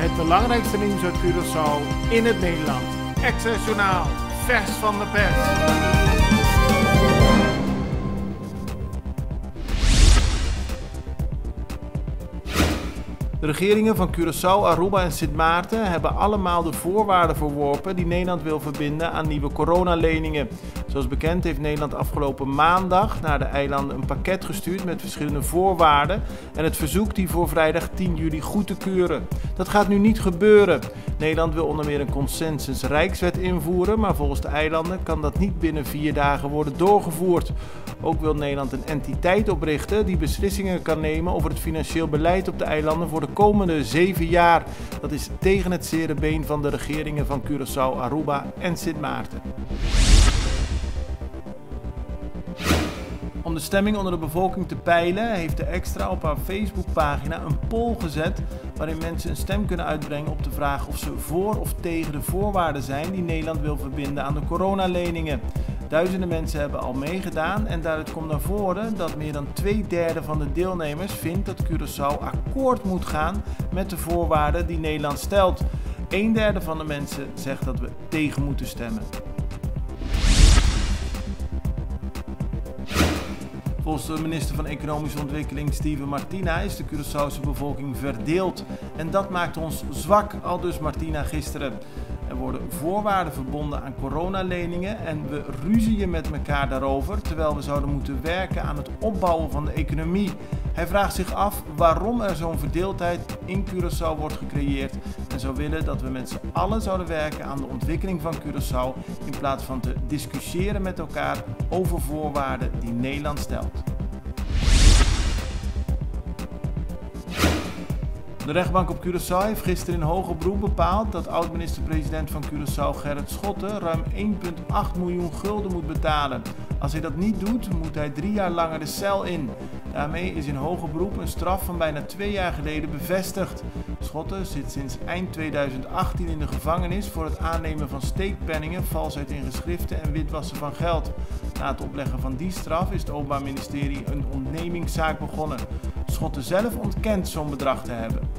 Het belangrijkste nieuws uit Curaçao in het Nederland. Access Journaal, vers van de pers. De regeringen van Curaçao, Aruba en Sint Maarten hebben allemaal de voorwaarden verworpen die Nederland wil verbinden aan nieuwe coronaleningen. Zoals bekend heeft Nederland afgelopen maandag naar de eilanden een pakket gestuurd met verschillende voorwaarden en het verzoek die voor vrijdag 10 juli goed te keuren. Dat gaat nu niet gebeuren. Nederland wil onder meer een consensus rijkswet invoeren, maar volgens de eilanden kan dat niet binnen 4 dagen worden doorgevoerd. Ook wil Nederland een entiteit oprichten die beslissingen kan nemen over het financieel beleid op de eilanden voor de komende 7 jaar. Dat is tegen het zere been van de regeringen van Curaçao, Aruba en Sint Maarten. Om de stemming onder de bevolking te peilen heeft de Extra op haar Facebookpagina een poll gezet waarin mensen een stem kunnen uitbrengen op de vraag of ze voor of tegen de voorwaarden zijn die Nederland wil verbinden aan de coronaleningen. Duizenden mensen hebben al meegedaan en daaruit komt naar voren dat meer dan 2/3 van de deelnemers vindt dat Curaçao akkoord moet gaan met de voorwaarden die Nederland stelt. 1/3 van de mensen zegt dat we tegen moeten stemmen. Volgens de minister van Economische Ontwikkeling Steven Martina is de Curaçaose bevolking verdeeld. En dat maakt ons zwak, aldus Martina gisteren. Er worden voorwaarden verbonden aan coronaleningen en we ruzien met elkaar daarover, terwijl we zouden moeten werken aan het opbouwen van de economie. Hij vraagt zich af waarom er zo'n verdeeldheid in Curaçao wordt gecreëerd en zou willen dat we met z'n allen zouden werken aan de ontwikkeling van Curaçao in plaats van te discussiëren met elkaar over voorwaarden die Nederland stelt. De rechtbank op Curaçao heeft gisteren in hoger beroep bepaald dat oud-minister-president van Curaçao Gerrit Schotten ruim 1,8 miljoen gulden moet betalen. Als hij dat niet doet, moet hij 3 jaar langer de cel in. Daarmee is in hoger beroep een straf van bijna 2 jaar geleden bevestigd. Schotten zit sinds eind 2018 in de gevangenis voor het aannemen van steekpenningen, valsheid in geschriften en witwassen van geld. Na het opleggen van die straf is het Openbaar Ministerie een ontnemingszaak begonnen. Schotten zelf ontkent zo'n bedrag te hebben.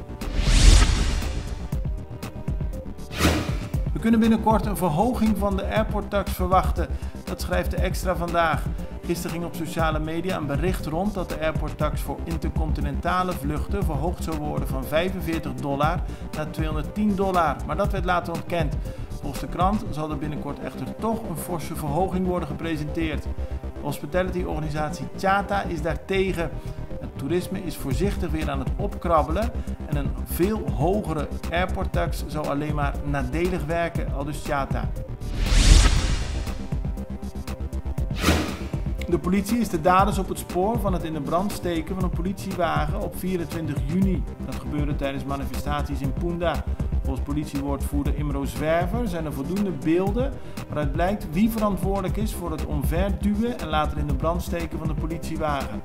We kunnen binnenkort een verhoging van de airporttax verwachten. Dat schrijft de Extra vandaag. Gisteren ging op sociale media een bericht rond dat de airporttax voor intercontinentale vluchten verhoogd zou worden van $45 naar $210. Maar dat werd later ontkend. Volgens de krant zal er binnenkort echter toch een forse verhoging worden gepresenteerd. De hospitality-organisatie Tjata is daartegen. Het toerisme is voorzichtig weer aan het opkrabbelen en een veel hogere airporttax zou alleen maar nadelig werken, aldus Tjata. De politie is de daders op het spoor van het in de brand steken van een politiewagen op 24 juni. Dat gebeurde tijdens manifestaties in Punda. Volgens politiewoordvoerder Imro Zwerver zijn er voldoende beelden waaruit blijkt wie verantwoordelijk is voor het omverduwen en later in de brand steken van de politiewagen.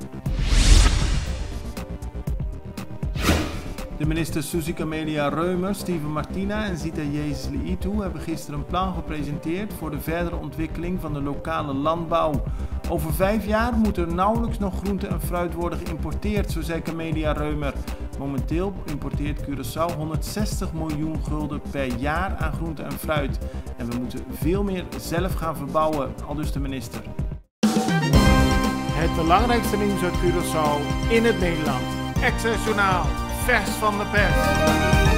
De ministers Suzy Camelia Reumer, Steven Martina en Zita Jezus Liitu hebben gisteren een plan gepresenteerd voor de verdere ontwikkeling van de lokale landbouw. Over 5 jaar moet er nauwelijks nog groente en fruit worden geïmporteerd, zo zei Camelia Reumer. Momenteel importeert Curaçao 160 miljoen gulden per jaar aan groente en fruit. En we moeten veel meer zelf gaan verbouwen, aldus de minister. Het belangrijkste nieuws uit Curaçao in het Nederland. Access Journaal, vers van de pers.